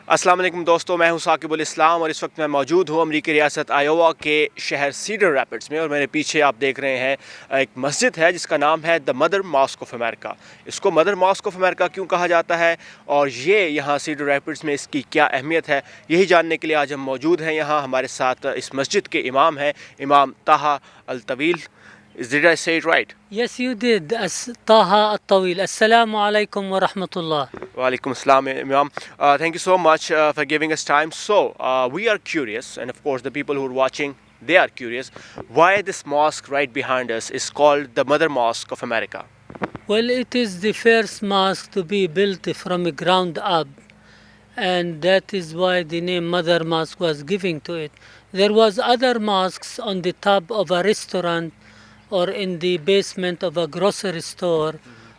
अस्सलाम वालेकुम दोस्तों, मैं हूं साकिबुल इस्लाम और इस वक्त मैं मौजूद हूं अमेरिकी रियासत आयोवा के शहर सीडर रैपिड्स में। और मेरे पीछे आप देख रहे हैं एक मस्जिद है जिसका नाम है the mother mosque of America. इसको मदर मॉस्क ऑफ अमेरिका क्यों कहा जाता है और ये यहाँ सीडर रैपिड्स में इसकी क्या अहमियत है, यही जानने के लिए आज हम मौजूद हैं यहाँ। हमारे साथ इस मस्जिद के इमाम हैं, इमाम ताहा अल तवील। Did I say it right? Yes, you did. Taha At-Tawil. Assalamu alaikum wa rahmatullah. Walaikum assalam, Imam. Thank you so much for giving us time. So, we are curious, and of course, the people who are watching, they are curious, why this mosque right behind us is called the Mother Mosque of America. Well, it is the first mosque to be built from ground up, and that is why the name Mother Mosque was given to it. There was other mosques on the top of a restaurant or in the basement of a grocery store,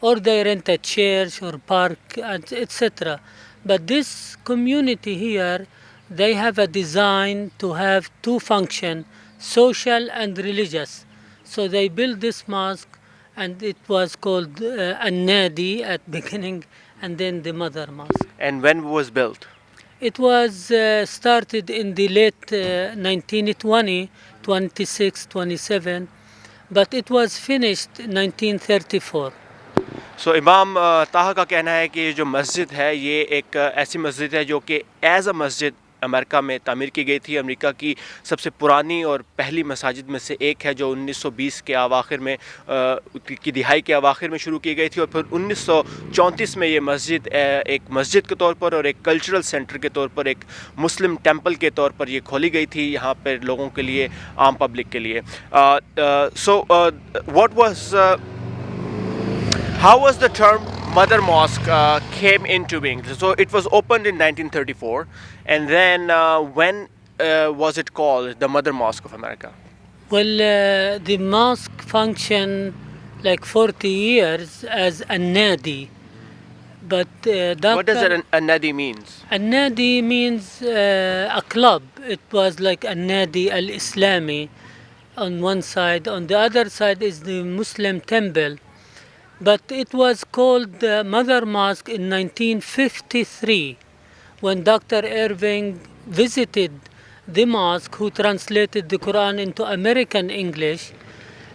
or they rent a church or park, etc. But this community here, they have a design to have two functions, social and religious. So they built this mosque, and it was called An-Nadi at beginning, and then the Mother Mosque. And when was built? It was started in the late 1920, 26, 27, but it was finished in 1934. So इमाम ताहा का कहना है कि जो मस्जिद है ये एक ऐसी मस्जिद है जो कि एज अ मस्जिद अमेरिका में तामीर की गई थी। अमेरिका की सबसे पुरानी और पहली मसाजिद में से एक है जो 1920 के अवाखिर में की दिहाई के अवाखिर में शुरू की गई थी, और फिर 1934 में ये मस्जिद एक मस्जिद के तौर पर और एक कल्चरल सेंटर के तौर पर, एक मुस्लिम टेंपल के तौर पर ये खोली गई थी यहाँ पर लोगों के लिए, आम पब्लिक के लिए। So what was how was the term Mother Mosque came into being? So it was opened in 1934, and then when was it called the Mother Mosque of America? Well, the mosque functioned like 40 years as a nadi, but What does a nadi means? a nadi means a club. It was like a nadi al-Islami on one side. On the other side is the Muslim temple. But it was called the Mother Mosque in 1953 when Dr. Irving visited the mosque, who translated the Quran into American English,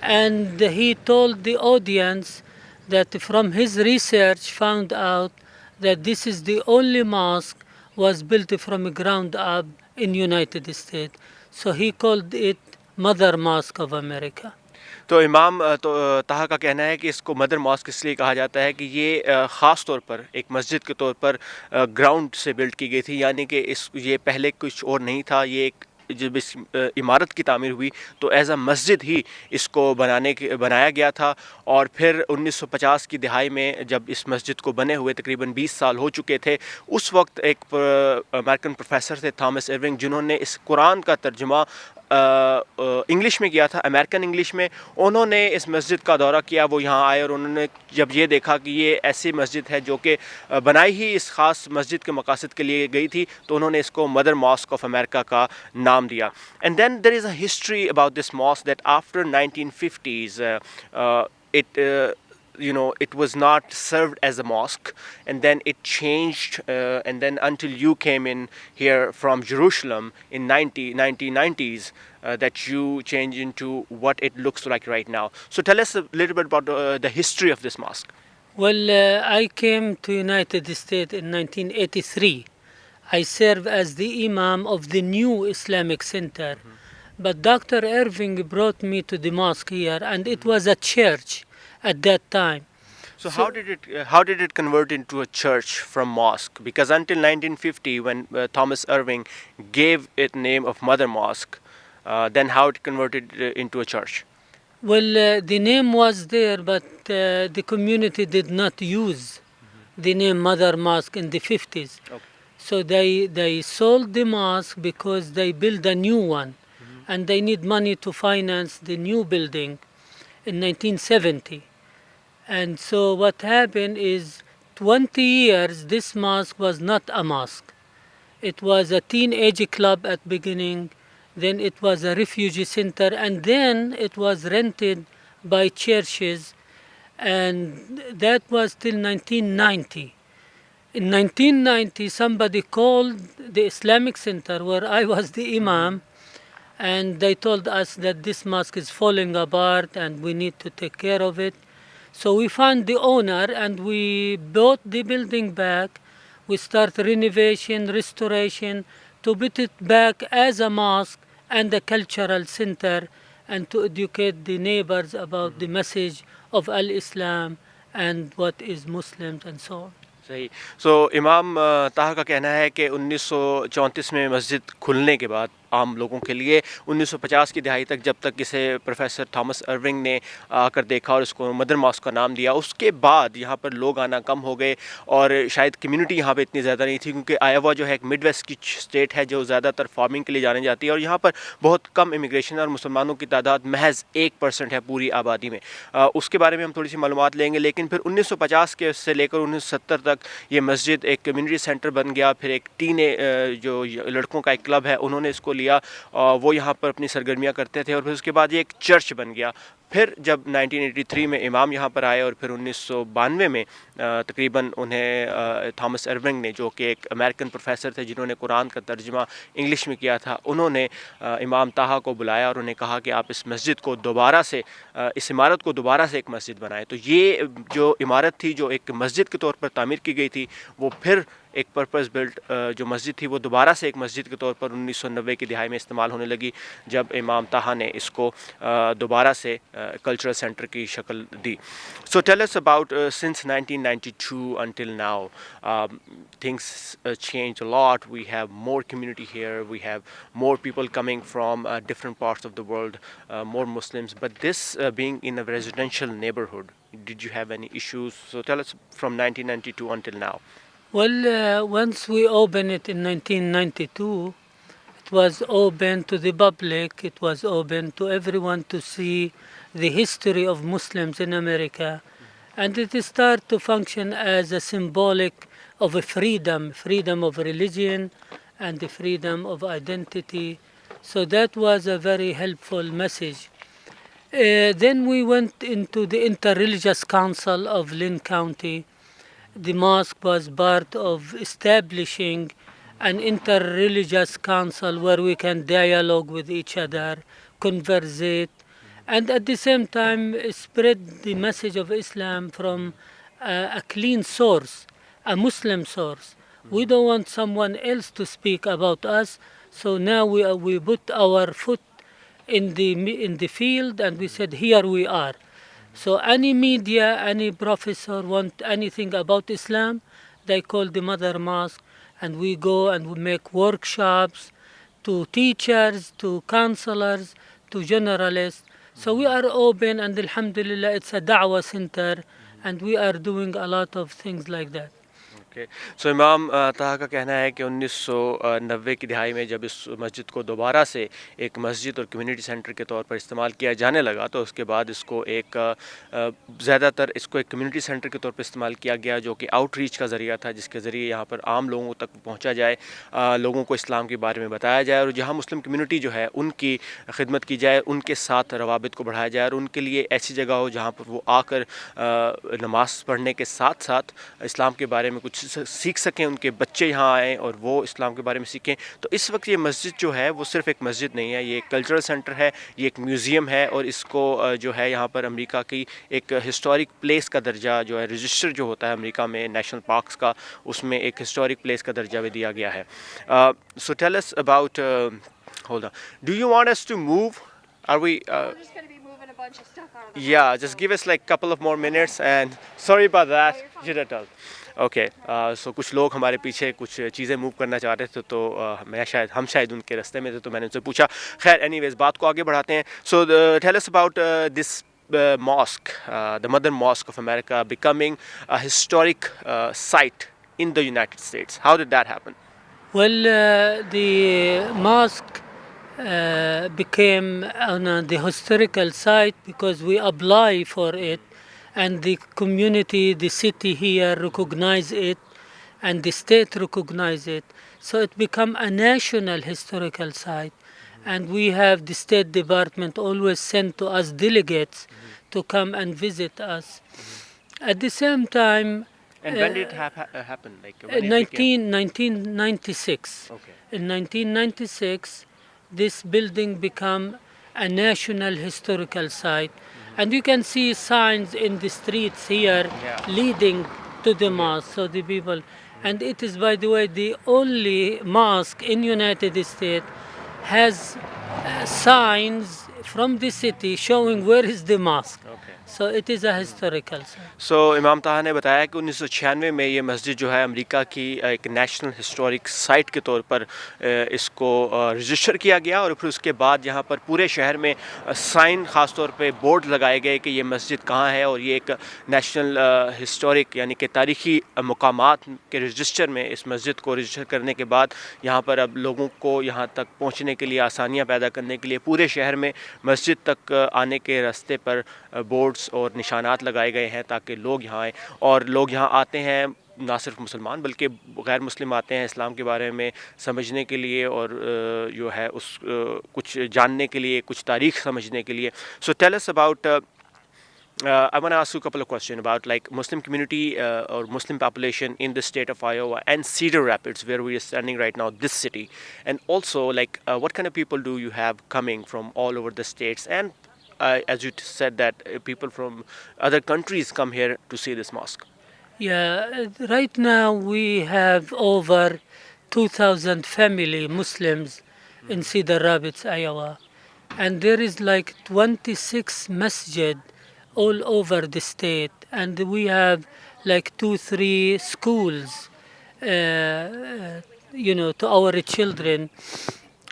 and he told the audience that from his research found out that this is the only mosque was built from ground up in United States. So he called it Mother Mosque of America. तो इमाम ताहा का कहना है कि इसको mother mask इसलिए कहा जाता है कि ये ख़ास तौर पर एक मस्जिद के तौर पर ग्राउंड से बिल्ड की गई थी, यानी कि ये पहले कुछ और नहीं था। ये एक जब इस इमारत की तामीर हुई तो एज़ अ मस्जिद ही इसको बनाया गया था, और फिर 1950 की दिहाई में जब इस मस्जिद को बने हुए तकरीबन 20 साल हो चुके थे, उस वक्त एक अमेरिकन प्रोफेसर थे थॉमस इरविंग, जिन्होंने इस कुरान का तर्जुमा इंग्लिश में किया था, अमेरिकन इंग्लिश में। उन्होंने इस मस्जिद का दौरा किया, वो यहाँ आए और उन्होंने जब ये देखा कि ये ऐसी मस्जिद है जो कि बनाई ही इस ख़ास मस्जिद के मकासद के लिए गई थी, तो उन्होंने इसको मदर मॉस्क ऑफ अमेरिका का नाम दिया। And then there is a history about this mosque that after 1950s it was not served as a mosque, and then it changed, and then until you came in here from Jerusalem in 1990s, that you changed into what it looks like right now. So tell us a little bit about the history of this mosque. Well, I came to United States in 1983. I served as the imam of the new Islamic Center. But Dr. Irving brought me to the mosque here, and it was a church at that time. So how did it convert into a church from mosque? Because until 1950, when Thomas Irving gave it name of Mother Mosque, then how it converted into a church? Well, the name was there, but the community did not use the name Mother Mosque in the 50s. Okay. So they sold the mosque because they built a new one, and they need money to finance the new building in 1970. And so what happened is 20 years this mosque was not a mosque. It was a teenage club at beginning, then it was a refugee center, and then it was rented by churches, and that was till 1990. In 1990, somebody called the Islamic Center where I was the imam, and they told us that this mosque is falling apart and we need to take care of it. So we found the owner and we bought the building back. We start renovation, restoration to put it back as a mosque and a cultural center, and to educate the neighbors about the message of Al-Islam and what is Muslims and so on. सही। सो इमाम ताहा का कहना है कि 1934 में मस्जिद खुलने के बाद आम लोगों के लिए 1950 की दहाई तक, जब तक इसे प्रोफेसर थॉमस अर्विंग ने आकर देखा और इसको मदर मॉस्क का नाम दिया, उसके बाद यहाँ पर लोग आना कम हो गए और शायद कम्युनिटी यहाँ पे इतनी ज़्यादा नहीं थी, क्योंकि आयोवा जो है एक मिड वेस्ट की स्टेट है जो ज़्यादातर फार्मिंग के लिए जानी जाती है और यहाँ पर बहुत कम इमिग्रेशन और मुसलमानों की तादाद महज 1% है पूरी आबादी में। उसके बारे में हम थोड़ी सी मालूमात लेंगे। लेकिन फिर 1950 के से लेकर 1970 तक ये मस्जिद एक कम्युनिटी सेंटर बन गया। फिर एक जो लड़कों का एक क्लब है उन्होंने इसको लिया, वो यहाँ पर अपनी सरगर्मियाँ करते थे और फिर उसके बाद ये एक चर्च बन गया। फिर जब 1983 में इमाम यहाँ पर आए और फिर 1992 में तकरीबन उन्हें थॉमस अर्विंग ने, जो कि एक अमेरिकन प्रोफेसर थे जिन्होंने कुरान का तर्जुमा इंग्लिश में किया था, उन्होंने इमाम ताहा को बुलाया और उन्हें कहा कि आप इस मस्जिद को दोबारा से, इस इमारत को दोबारा से एक मस्जिद बनाएं। तो ये जो इमारत थी जो एक मस्जिद के तौर पर तामीर की गई थी, वो फिर एक पर्पस बिल्ट जो मस्जिद थी वो दोबारा से एक मस्जिद के तौर पर 1990 की दिहाई में इस्तेमाल होने लगी, जब इमाम ताहा ने इसको दोबारा से कल्चरल सेंटर की शक्ल दी। So tell us about since 1992 until now, things changed a lot. We have more community here, we have more people coming from different parts of the world, more Muslims, but this being in a residential neighborhood, did you have any issues? So tell us from 1992 until now. Well, once we opened it in 1992, it was open to the public, it was open to everyone to see the history of Muslims in America, and it started to function as a symbolic of a freedom of religion and the freedom of identity. So that was a very helpful message. Then we went into the Interreligious Council of Lynn County. The mosque was part of establishing an interreligious council where we can dialogue with each other, conversate, and at the same time spread the message of Islam from a clean source, a Muslim source. We don't want someone else to speak about us, so now we put our foot in the field and we said, here we are. So any media, any professor want anything about Islam, they call the Mother Mosque, and we go and we make workshops to teachers, to counselors, to generalists. So we are open, and alhamdulillah, it's a da'wah center, and we are doing a lot of things like that. Okay. So Imam Taha का कहना है कि 1990 की दिहाई में जब इस मस्जिद को दोबारा से एक मस्जिद और कम्युनिटी सेंटर के तौर पर इस्तेमाल किया जाने लगा, तो उसके बाद इसको एक ज़्यादातर इसको एक कम्युनिटी सेंटर के तौर पर इस्तेमाल किया गया, जो कि आउटरीच का ज़रिया था, जिसके ज़रिए यहाँ पर आम लोगों तक पहुँचा जाए, लोगों को इस्लाम के बारे में बताया जाए और जहाँ मुस्लिम कम्युनिटी जो है उनकी खिदमत की जाए, उनके साथ रवाबित को बढ़ाया जाए और उनके लिए ऐसी जगह हो जहाँ पर वो आकर नमाज़ पढ़ने के साथ साथ इस्लाम के बारे में कुछ सीख सकें, उनके बच्चे यहाँ आएँ और वो इस्लाम के बारे में सीखें। तो इस वक्त ये मस्जिद जो है वो सिर्फ़ एक मस्जिद नहीं है, ये एक कल्चरल सेंटर है, ये एक म्यूज़ियम है और इसको जो है यहाँ पर अमेरिका की एक हिस्टोरिक प्लेस का दर्जा जो है, रजिस्टर जो होता है अमेरिका में नेशनल पार्क्स का, उसमें एक हिस्टोरिक प्लेस का दर्जा भी दिया गया है। So tell us about, hold on, do you want us to move? Are we yeah, just give us like couple of more minutes and sorry about that. Okay. So कुछ लोग हमारे पीछे कुछ चीज़ें मूव करना चाह रहे थे, तो हम शायद उनके रास्ते में थे, तो मैंने उनसे पूछा। खैर एनीवेज बात को आगे बढ़ाते हैं। So tell us about this mosque, the mother mosque of America becoming a historic site in the United States. How did that happen? Well, the mosque became on the historical site because we apply for it, and the community, the city here recognize it, and the state recognize it. So it become a national historical site, and we have the State Department always send to us delegates to come and visit us. At the same time, And when did it happen? Like when it became? 1996. Okay. In 1996, this building became a national historical site, and you can see signs in the streets here Yeah. leading to the To here. mosque. So the people, and it is, by the way, the only mosque in United States has signs from the city showing where is the mosque. Okay. So it is a historical site. सो इमाम ताहा ने बताया कि 1996 में ये मस्जिद जो है America की एक नेशनल हिस्टोरिक साइट के तौर पर इसको रजिस्टर किया गया और फिर उसके बाद यहाँ पर पूरे शहर में साइन ख़ास तौर पे बोर्ड लगाए गए कि ये मस्जिद कहाँ है और ये एक नेशनल हिस्टोरिक यानी कि तारीख़ी मकामात के रजिस्टर में इस मस्जिद को रजिस्टर करने के बाद यहाँ पर अब लोगों को यहाँ तक पहुँचने के लिए आसानियाँ पैदा करने के लिए पूरे शहर में मस्जिद तक आने के रास्ते पर बोर्ड्स और निशानात लगाए गए हैं ताकि लोग यहाँ आएँ और लोग यहाँ आते हैं ना सिर्फ मुसलमान बल्कि गैर मुस्लिम आते हैं इस्लाम के बारे में समझने के लिए और जो है उस कुछ जानने के लिए कुछ तारीख़ समझने के लिए so tell us about I want to ask you a couple of questions about like Muslim community or Muslim population in the state of Iowa and Cedar Rapids, where we are standing right now, this city, and also like what kind of people do you have coming from all over the states, and as you said that people from other countries come here to see this mosque. Yeah, right now we have over 2,000 family Muslims in Cedar Rapids, Iowa, and there is like 26 masjid all over the state, and we have like 3 schools, to our children.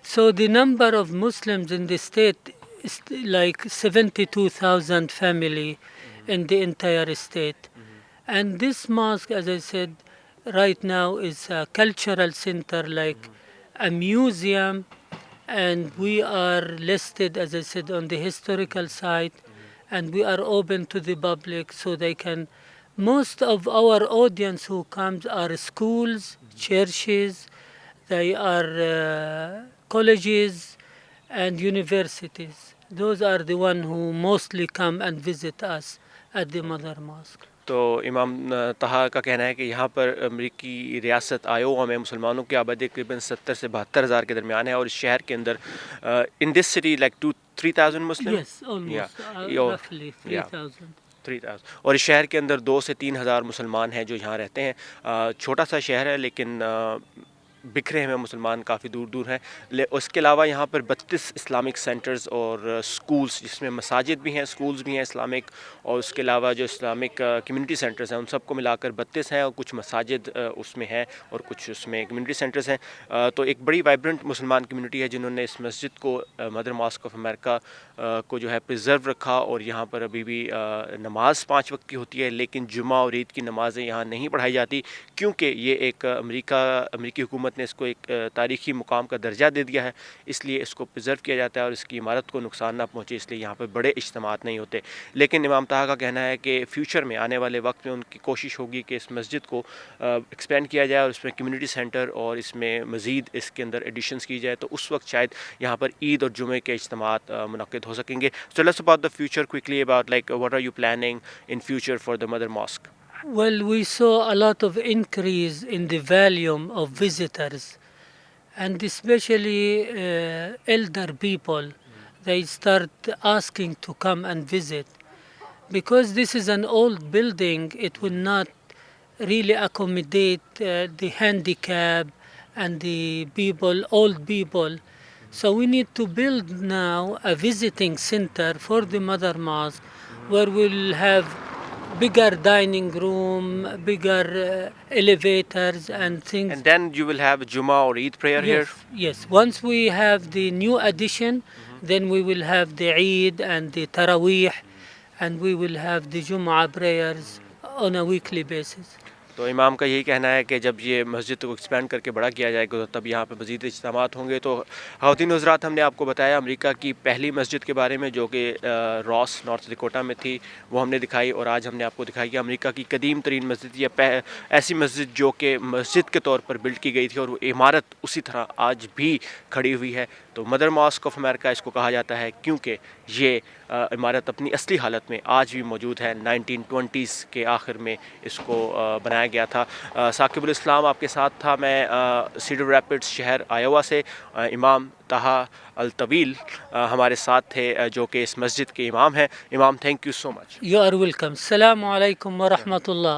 So the number of Muslims in the state is like 72,000 family in the entire state. And this mosque, as I said, right now is a cultural center, like a museum, and we are listed, as I said, on the historical site, and we are open to the public so they can. Most of our audience who comes are schools, churches, they are colleges and universities. Those are the one who mostly come and visit us at the Mother Mosque. तो इमाम तहा का कहना है कि यहाँ पर अमेरिकी रियासत आयोवा में मुसलमानों की आबादी करीबन 70 से 72,000 के दरमियान है और इस शहर के अंदर in this city like 2-3,000 Muslim Yes, almost roughly 3,000. 3,000 और इस शहर के अंदर 2 से 3,000 मुसलमान हैं जो यहाँ रहते हैं छोटा सा शहर है लेकिन बिखरे हुए मुसलमान काफ़ी दूर दूर हैं उसके अलावा यहाँ पर 32 इस्लामिक सेंटर्स और स्कूल्स जिसमें मसाजिद भी हैं स्कूल्स भी हैं इस्लामिक और उसके अलावा जो इस्लामिक कम्युनिटी सेंटर्स हैं उन सबको मिलाकर 32 हैं और कुछ मसाजिद उसमें हैं और कुछ उसमें कम्युनिटी सेंटर्स हैं तो एक बड़ी वाइब्रेंट मुसलमान कम्युनिटी है जिन्होंने इस मस्जिद को मदर मॉस्क ऑफ अमेरिका को जो है प्रिजर्व रखा और यहाँ पर अभी भी नमाज 5 वक्त की होती है लेकिन जुमा और ईद की नमाज़ें यहाँ नहीं पढ़ाई जाती क्योंकि ये एक अमेरिकी हुकूमत ने इसको एक तारीख़ी मुकाम का दर्जा दे दिया है इसलिए इसको प्रिजर्व किया जाता है और इसकी इमारत को नुकसान ना पहुँचे इसलिए यहाँ पर बड़े इज्तिमात नहीं होते लेकिन इमाम ताहा का कहना है कि फ्यूचर में आने वाले वक्त में उनकी कोशिश होगी कि इस मस्जिद को एक्सपेंड किया जाए और इसमें कम्युनिटी सेंटर और इसमें मज़ीद इसके अंदर एडिशंस की जाए तो उस वक्त शायद यहाँ पर ईद और जुमे के इज्तिमात मुनक़्क़िद हो सकेंगे so let's about the future quickly about like what are you planning in future for the mother mosque Well, we saw a lot of increase in the volume of visitors, and especially elder people. They start asking to come and visit. Because this is an old building, it will not really accommodate the handicap and the people, old people. So we need to build now a visiting center for the Mother Mosque where we'll have bigger dining room, bigger elevators and things. And then you will have Juma or Eid prayer here? Yes. Once we have the new addition, then we will have the Eid and the Taraweeh, and we will have the Jum'ah prayers on a weekly basis. तो इमाम का यही कहना है कि जब ये मस्जिद को एक्सपेंड करके बड़ा किया जाएगा तो तब यहाँ पे मज़ीद इज्तिमात होंगे। तो ख़वातीन हज़रात, हमने आपको बताया अमेरिका की पहली मस्जिद के बारे में जो कि रॉस नॉर्थ डकोटा में थी, वो हमने दिखाई। और आज हमने आपको दिखाई कि अमेरिका की कदीम तरीन मस्जिद या ऐसी मस्जिद जो कि मस्जिद के तौर पर बिल्ड की गई थी और वो इमारत उसी तरह आज भी खड़ी हुई है। तो मदर मॉस्क ऑफ अमेरिका इसको कहा जाता है क्योंकि ये इमारत अपनी असली हालत में आज भी मौजूद है। 1920s के आखिर में इसको बनाया गया था। साकिबुल इस्लाम आपके साथ था मैं सीडर रैपिड्स शहर आयोवा से। इमाम ताहा अल तवील हमारे साथ थे जो कि इस मस्जिद के इमाम हैं। इमाम, thank you so much. You are welcome. Assalamu alaikum wa rahmatullah.